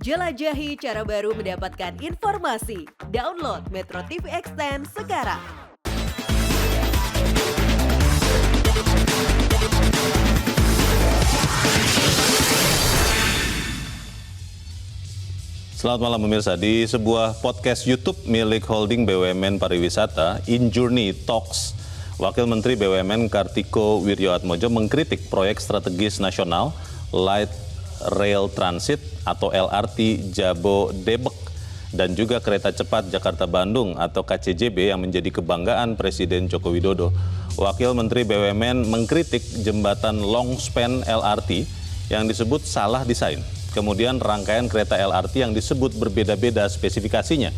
Jelajahi cara baru mendapatkan informasi. Download Metro TV Extend sekarang. Selamat malam pemirsa, di sebuah podcast YouTube milik holding BUMN Pariwisata, InJourney Talks, Wakil Menteri BUMN Kartiko Wirjoatmojo mengkritik proyek strategis nasional Light Rail Transit atau LRT Jabodebek dan juga kereta cepat Jakarta-Bandung atau KCJB yang menjadi kebanggaan Presiden Joko Widodo. Wakil Menteri BUMN mengkritik jembatan Longspan LRT yang disebut salah desain. Kemudian rangkaian kereta LRT yang disebut berbeda-beda spesifikasinya.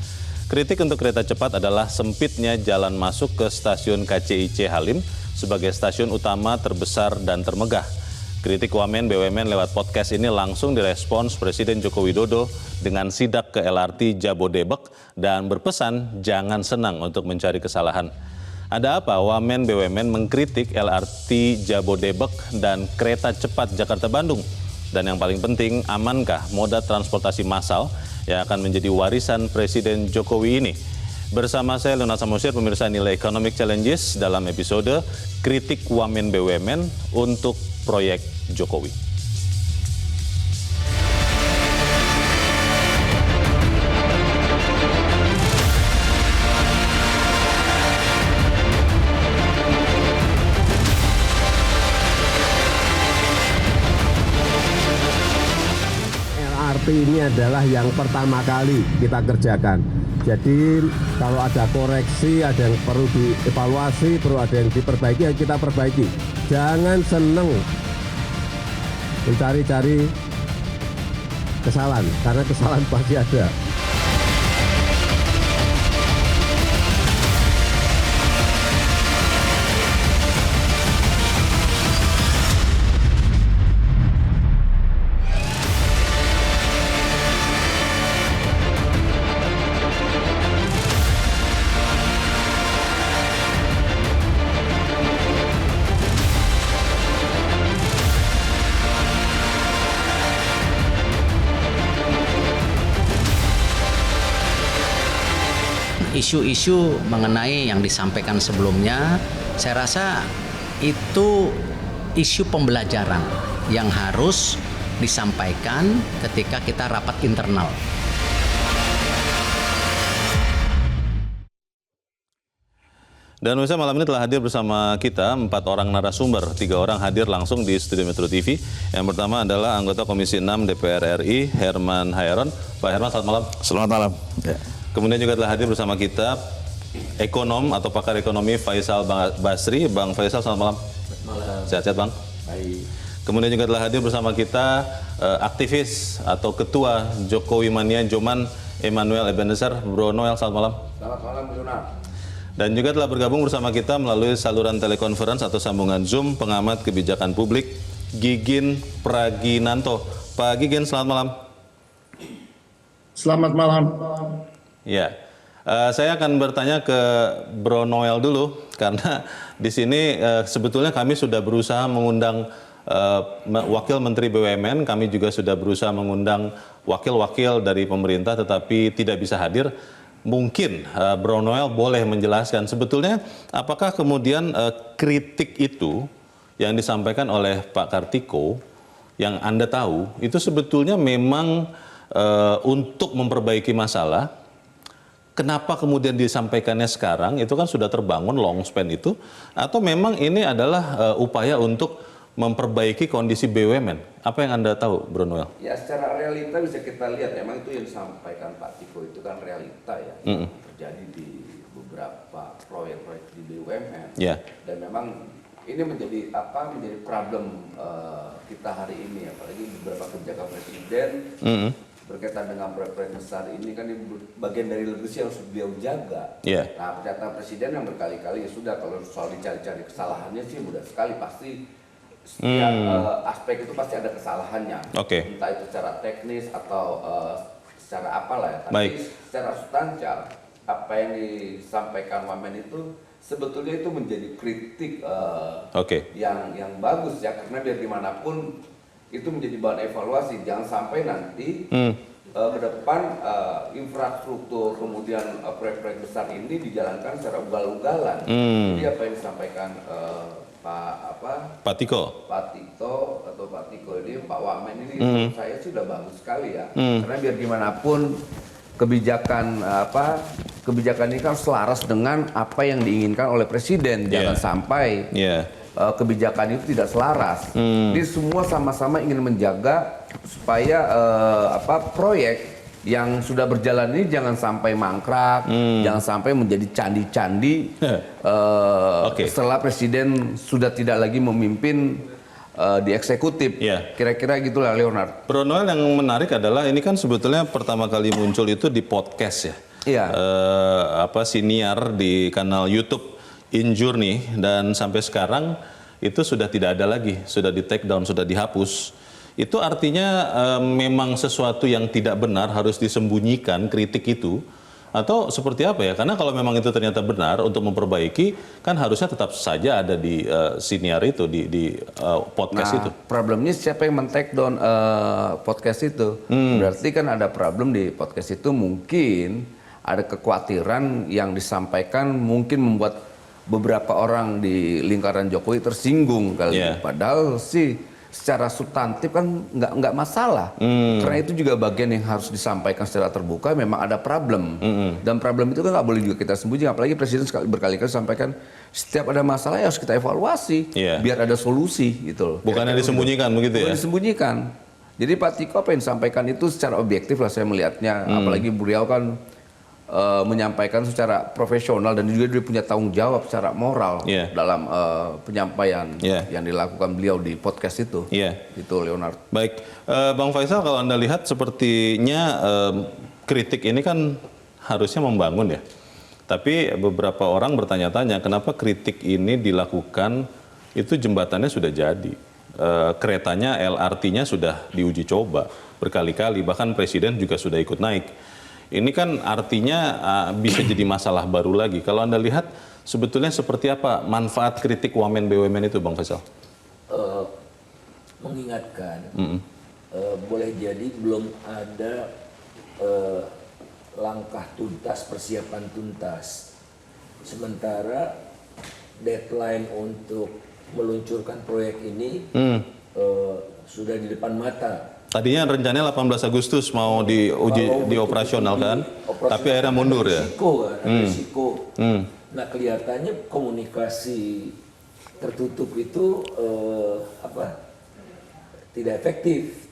Kritik untuk kereta cepat adalah sempitnya jalan masuk ke stasiun KCIC Halim sebagai stasiun utama terbesar dan termegah. Kritik wamen BUMN lewat podcast ini langsung direspons Presiden Joko Widodo dengan sidak ke LRT Jabodebek dan berpesan jangan senang untuk mencari kesalahan. Ada apa wamen BUMN mengkritik LRT Jabodebek dan kereta cepat Jakarta-Bandung? Dan yang paling penting, amankah moda transportasi massal yang akan menjadi warisan Presiden Jokowi ini? Bersama saya Leonard Samosir, pemirsa Nilai Economic Challenges dalam episode Kritik Wamen BUMN untuk Proyek Jokowi. Ini adalah yang pertama kali kita kerjakan. Jadi kalau ada koreksi, ada yang perlu dievaluasi, perlu ada yang diperbaiki, ya kita perbaiki. Jangan seneng mencari-cari kesalahan, karena kesalahan pasti ada. Isu-isu mengenai yang disampaikan sebelumnya, saya rasa itu isu pembelajaran yang harus disampaikan ketika kita rapat internal. Dan pemirsa, malam ini telah hadir bersama kita 4 orang narasumber, 3 orang hadir langsung di studio Metro TV. Yang pertama adalah anggota Komisi 6 DPR RI, Herman Hayaron. Pak Herman, selamat malam. Selamat malam. Ya. Kemudian juga telah hadir bersama kita ekonom atau pakar ekonomi Faisal Basri. Bang Faisal, selamat malam. Malam. Sehat-sehat Bang? Baik. Kemudian juga telah hadir bersama kita aktivis atau ketua Jokowi Mania Joman Emmanuel Ebenezer. Bro Noel, selamat malam. Selamat malam, Leonard. Dan juga telah bergabung bersama kita melalui saluran telekonferensi atau sambungan Zoom pengamat kebijakan publik Gigin Praginanto. Pak Gigin, selamat malam. Selamat malam. Ya, saya akan bertanya ke Bro Noel dulu karena di sini sebetulnya kami sudah berusaha mengundang Wakil Menteri BUMN, kami juga sudah berusaha mengundang wakil-wakil dari pemerintah tetapi tidak bisa hadir. Mungkin Bro Noel boleh menjelaskan sebetulnya apakah kemudian kritik itu yang disampaikan oleh Pak Kartiko yang Anda tahu itu sebetulnya memang untuk memperbaiki masalah. Kenapa kemudian disampaikannya sekarang? Itu kan sudah terbangun Longspan itu, atau memang ini adalah upaya untuk memperbaiki kondisi BUMN? Apa yang Anda tahu, Bro Noel? Ya, secara realita bisa kita lihat, memang itu yang disampaikan Pak Tiko itu kan realita ya, yang terjadi di beberapa proyek-proyek di BUMN. Yeah. Dan memang ini menjadi problem kita hari ini, apalagi beberapa kebijakan Presiden. Berkaitan dengan proyek-proyek besar ini kan bagian dari legacy yang harus beliau jaga. Yeah. Nah, pernyataan Presiden yang berkali-kali ya sudah, kalau soal dicari-cari kesalahannya sih mudah sekali, pasti setiap aspek itu pasti ada kesalahannya. Okay. Entah itu secara teknis atau secara apalah ya. Tapi Baik. secara substansial apa yang disampaikan Wamen itu sebetulnya itu menjadi kritik yang bagus ya, karena biar gimana pun itu menjadi bahan evaluasi. Jangan sampai nanti ke depan infrastruktur kemudian proyek-proyek besar ini dijalankan secara ugal-ugalan. Jadi apa yang disampaikan Pak Tiko ini, Pak Wamen ini menurut saya sudah bagus sekali ya. Karena biar gimana pun kebijakan ini kan selaras dengan apa yang diinginkan oleh presiden. Jangan sampai kebijakan itu tidak selaras. Jadi semua sama-sama ingin menjaga supaya proyek yang sudah berjalan ini jangan sampai mangkrak, jangan sampai menjadi candi-candi setelah presiden sudah tidak lagi memimpin di eksekutif. Kira-kira gitulah, Leonard. Bro Noel, yang menarik adalah ini kan sebetulnya pertama kali muncul itu di podcast ya. Siniar di kanal YouTube Injourney, dan sampai sekarang itu sudah tidak ada lagi, sudah di take down, sudah dihapus. Itu artinya memang sesuatu yang tidak benar harus disembunyikan kritik itu, atau seperti apa ya? Karena kalau memang itu ternyata benar untuk memperbaiki, kan harusnya tetap saja ada di siniar itu, di podcast itu. Problemnya siapa yang men-take down podcast itu? Berarti kan ada problem di podcast itu, mungkin ada kekhawatiran yang disampaikan mungkin membuat beberapa orang di lingkaran Jokowi tersinggung kali. Padahal sih secara substantif kan nggak masalah. Karena itu juga bagian yang harus disampaikan secara terbuka. Memang ada problem, dan problem itu kan nggak boleh juga kita sembunyikan. Apalagi presiden berkali-kali sampaikan setiap ada masalah ya harus kita evaluasi, biar ada solusi gitu. Bukannya disembunyikan begitu ya? Bukan disembunyikan. Jadi Pak Tiko apa yang disampaikan itu secara objektif lah saya melihatnya. Apalagi beliau kan menyampaikan secara profesional, dan juga dia punya tanggung jawab secara moral dalam penyampaian yang dilakukan beliau di podcast itu. Itu, Leonard. Baik, Bang Faisal, kalau Anda lihat sepertinya kritik ini kan harusnya membangun ya. Tapi beberapa orang bertanya-tanya kenapa kritik ini dilakukan, itu jembatannya sudah jadi. Keretanya, LRT-nya sudah diuji coba berkali-kali, bahkan presiden juga sudah ikut naik. Ini kan artinya bisa jadi masalah baru lagi. Kalau Anda lihat sebetulnya seperti apa manfaat kritik wamen BUMN itu, Bang Faisal? Mengingatkan, boleh jadi belum ada langkah tuntas, persiapan tuntas. Sementara deadline untuk meluncurkan proyek ini sudah di depan mata. Tadinya rencananya 18 Agustus mau dioperasionalkan, tapi akhirnya mundur ya. Risiko. Nah, kelihatannya komunikasi tertutup itu tidak efektif.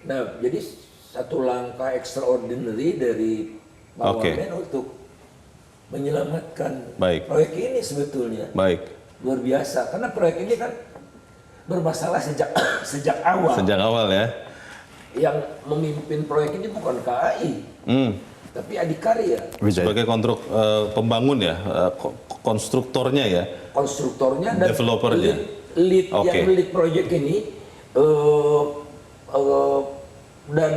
Nah, jadi satu langkah extraordinary dari Pak Wamen untuk menyelamatkan proyek ini sebetulnya. Luar biasa, karena proyek ini kan bermasalah sejak awal. Sejak awal ya. Yang memimpin proyek ini bukan KAI, tapi Adikarya. Sebagai pembangun ya, konstruktornya ya. Konstruktornya dan developernya. Lead yang lead proyek ini dan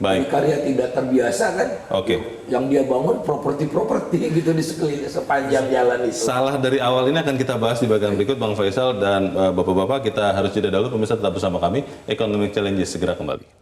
Adikarya tidak terbiasa kan. Yang dia bangun properti gitu di sepanjang jalan itu. Salah dari awal ini akan kita bahas di bagian berikut, Bang Faisal dan Bapak-bapak. Kita harus jeda dulu, pemirsa tetap bersama kami. Economic Challenges segera kembali.